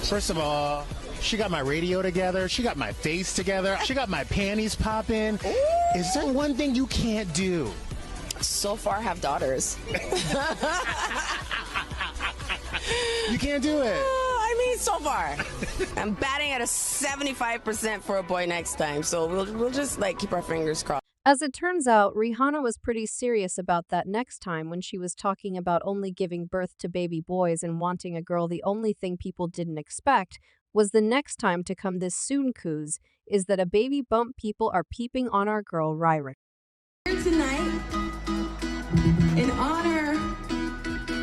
First of all, she got my radio together. She got my face together. She got my panties popping. Is there one thing you can't do? So far, have daughters. You can't do it. I mean, so far. I'm batting at a 75% for a boy next time, so we'll just like keep our fingers crossed. As it turns out, Rihanna was pretty serious about that next time when she was talking about only giving birth to baby boys and wanting a girl. The only thing people didn't expect was the next time to come this soon coos is that a baby bump people are peeping on our girl Ryra. Here tonight, in honor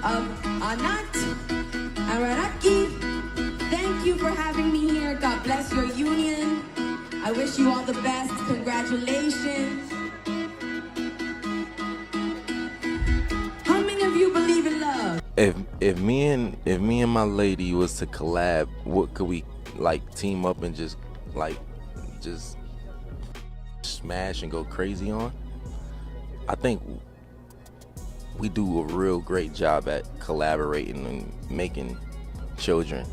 of Anat Araraki, thank you for having me here. God bless your union. I wish you all the best. Congratulations. How many of you believe in love? If me and my lady was to collab, what could we like team up and just smash and go crazy on? I think we do a real great job at collaborating and making children.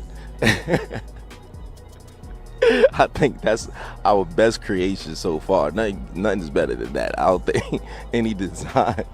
I think that's our best creation so far. Nothing's better than that. I don't think any design.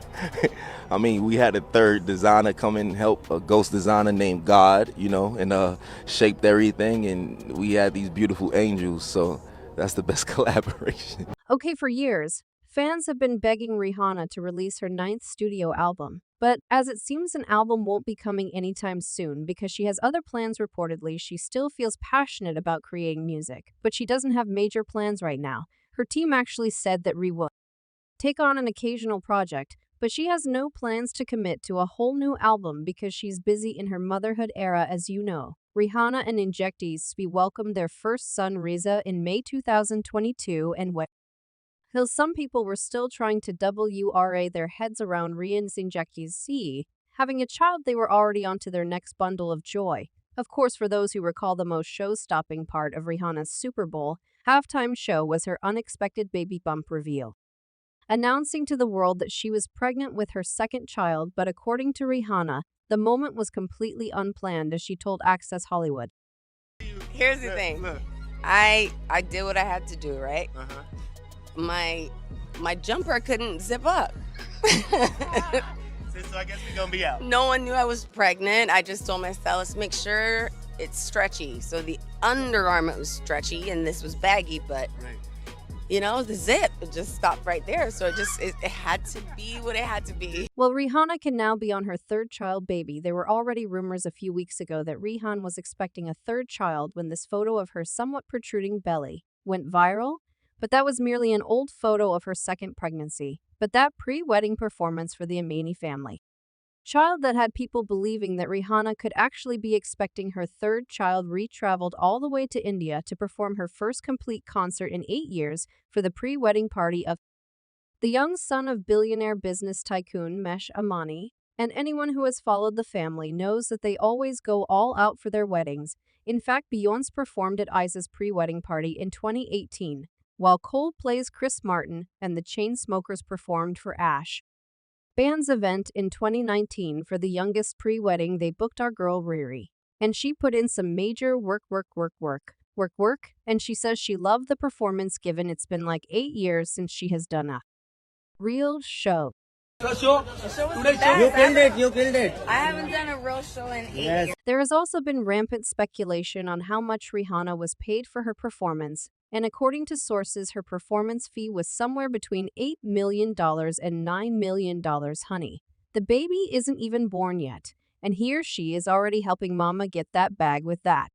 I mean, we had a third designer come in and help, a ghost designer named God, and shaped everything. And we had these beautiful angels. So that's the best collaboration. Okay, for years, fans have been begging Rihanna to release her 9th studio album. But as it seems an album won't be coming anytime soon because she has other plans reportedly, she still feels passionate about creating music. But she doesn't have major plans right now. Her team actually said that Rih would take on an occasional project, but she has no plans to commit to a whole new album because she's busy in her motherhood era, as you know. Rihanna and Injectees welcomed their first son Riza in May 2022 and some people were still trying to wrap their heads around Rihanna's Injectees having a child. They were already onto their next bundle of joy. Of course, for those who recall, the most show-stopping part of Rihanna's Super Bowl halftime show was her unexpected baby bump reveal, announcing to the world that she was pregnant with her second child. But according to Rihanna, the moment was completely unplanned, as she told Access Hollywood. Here's the thing. I did what I had to do, right? My jumper couldn't zip up. So I guess we're gonna be out. No one knew I was pregnant. I just told my stylist, make sure it's stretchy. So the undergarment was stretchy and this was baggy, but the zip, it just stopped right there. So it had to be what it had to be. Well, Rihanna can now be on her third child baby. There were already rumors a few weeks ago that Rihanna was expecting a third child when this photo of her somewhat protruding belly went viral. But that was merely an old photo of her second pregnancy. But that pre-wedding performance for the Amani family child that had people believing that Rihanna could actually be expecting her third child traveled all the way to India to perform her first complete concert in 8 years for the pre-wedding party of the young son of billionaire business tycoon Mesh Amani. And anyone who has followed the family knows that they always go all out for their weddings. In fact, Beyoncé performed at Isa's pre-wedding party in 2018. While Coldplay's Chris Martin and the Chainsmokers performed for Ash Band's event in 2019 for the youngest pre-wedding, they booked our girl Riri. And she put in some major work, and she says she loved the performance given it's been like 8 years since she has done a real show. The show was the best. You killed it. I haven't done a real show in 8 years. There has also been rampant speculation on how much Rihanna was paid for her performance, and according to sources, her performance fee was somewhere between $8 million and $9 million, honey. The baby isn't even born yet, and here she is already helping mama get that bag with that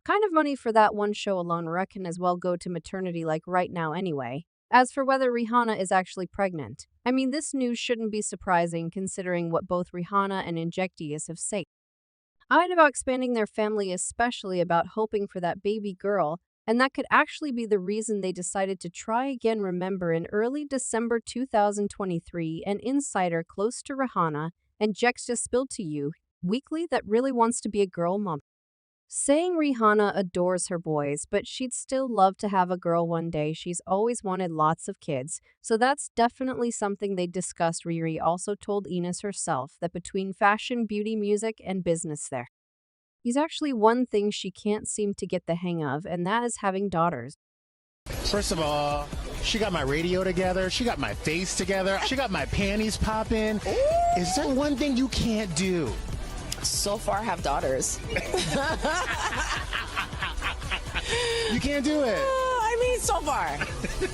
kind of money for that one show alone. Can as well go to maternity like right now anyway. As for whether Rihanna is actually pregnant, I mean, this news shouldn't be surprising considering what both Rihanna and Injectees have said about expanding their family, especially about hoping for that baby girl, and that could actually be the reason they decided to try again. Remember, in early December 2023, an insider close to Rihanna and Injectees spilled to you weekly that really wants to be a girl mom, saying Rihanna adores her boys, but she'd still love to have a girl one day. She's always wanted lots of kids, so that's definitely something they discussed. Riri also told Enos herself that between fashion, beauty, music, and business is actually one thing she can't seem to get the hang of, and that is having daughters. First of all, she got my radio together. She got my face together. She got my panties popping. Is there one thing you can't do? So far, have daughters. You can't do it. I mean, so far.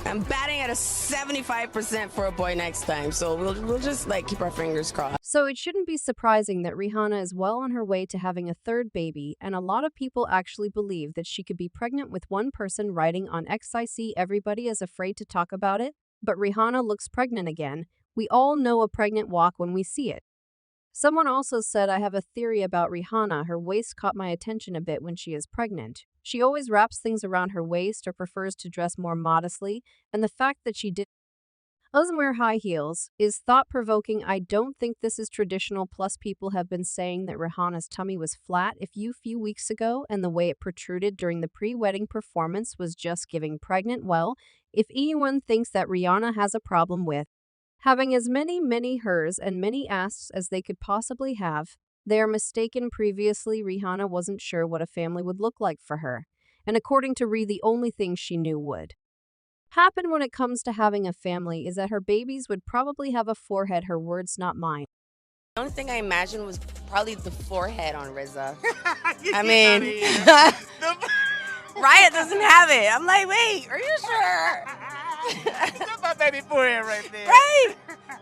I'm batting at a 75% for a boy next time, so we'll just like keep our fingers crossed. So it shouldn't be surprising that Rihanna is well on her way to having a third baby, and a lot of people actually believe that she could be pregnant with one person writing on XIC. Everybody is afraid to talk about it, but Rihanna looks pregnant again. We all know a pregnant walk when we see it. Someone also said, I have a theory about Rihanna. Her waist caught my attention a bit when she is pregnant. She always wraps things around her waist or prefers to dress more modestly, and the fact that she doesn't wear high heels is thought-provoking. I don't think this is traditional, plus people have been saying that Rihanna's tummy was flat a few weeks ago, and the way it protruded during the pre-wedding performance was just giving pregnant. Well, if anyone thinks that Rihanna has a problem with having as many hers and many asks as they could possibly have, they are mistaken. Previously, Rihanna wasn't sure what a family would look like for her, and according to Ree, the only thing she knew would happen when it comes to having a family is that her babies would probably have a forehead. Her words, not mine. The only thing I imagined was probably the forehead on RZA. I mean, Riot doesn't have it. I'm like, wait, are you sure? That's my baby forehead right there. Right?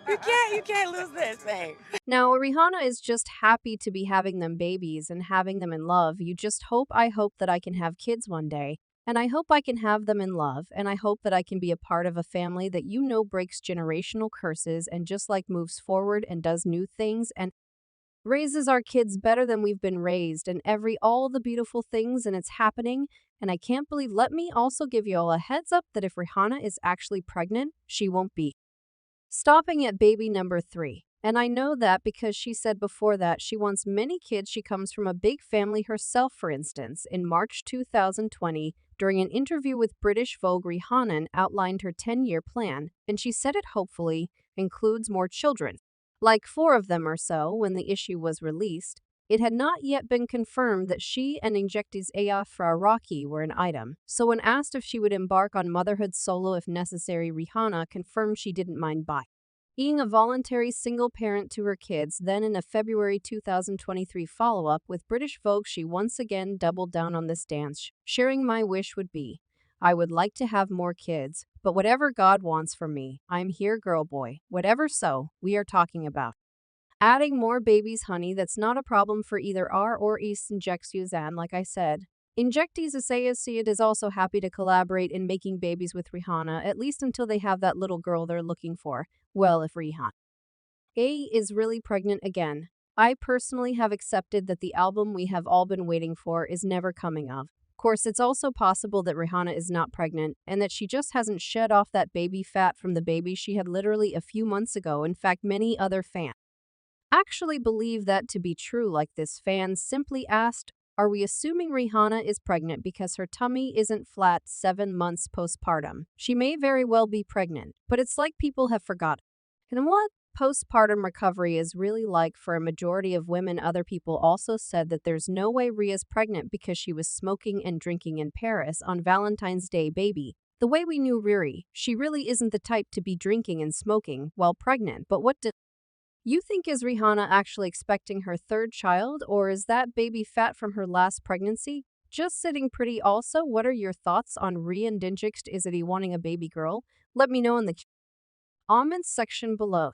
You can't lose this thing. Now, Rihanna is just happy to be having them babies and having them in love. I hope that I can have kids one day. And I hope I can have them in love, and I hope that I can be a part of a family that breaks generational curses and just moves forward and does new things and raises our kids better than we've been raised and all the beautiful things, and it's happening. And I can't believe, let me also give you all a heads up that if Rihanna is actually pregnant, she won't be stopping at baby number 3. And I know that because she said before that she wants many kids. She comes from a big family herself. For instance, in March 2020, during an interview with British Vogue, Rihanna outlined her 10-year plan, and she said it hopefully includes more children, like 4 of them or so. When the issue was released, it had not yet been confirmed that she and injectees Afra Rocky were an item. So when asked if she would embark on motherhood solo if necessary, Rihanna confirmed she didn't mind being a voluntary single parent to her kids. Then in a February 2023 follow-up with British Vogue, she once again doubled down on this dance, sharing, my wish would be, I would like to have more kids, but whatever God wants for me, I'm here, girl, boy, whatever. So we are talking about adding more babies, honey. That's not a problem for either R or East Injectees. And like I said, Injectees Asayas is also happy to collaborate in making babies with Rihanna, at least until they have that little girl they're looking for. Well, if Rihanna is really pregnant again, I personally have accepted that the album we have all been waiting for is never coming of. Of course, it's also possible that Rihanna is not pregnant and that she just hasn't shed off that baby fat from the baby she had literally a few months ago. In fact, many other fans actually believe that to be true. Like this fan simply asked, are we assuming Rihanna is pregnant because her tummy isn't flat 7 months postpartum? She may very well be pregnant, but it's like people have forgotten. And what postpartum recovery is really like for a majority of women. Other people also said that there's no way Ria's pregnant because she was smoking and drinking in Paris on Valentine's Day. Baby, the way we knew Riri, she really isn't the type to be drinking and smoking while pregnant. But what do you think? Is Rihanna actually expecting her third child, or is that baby fat from her last pregnancy just sitting pretty? Also, what are your thoughts on Rian Dinjixt? Is it he wanting a baby girl? Let me know in the comments section below.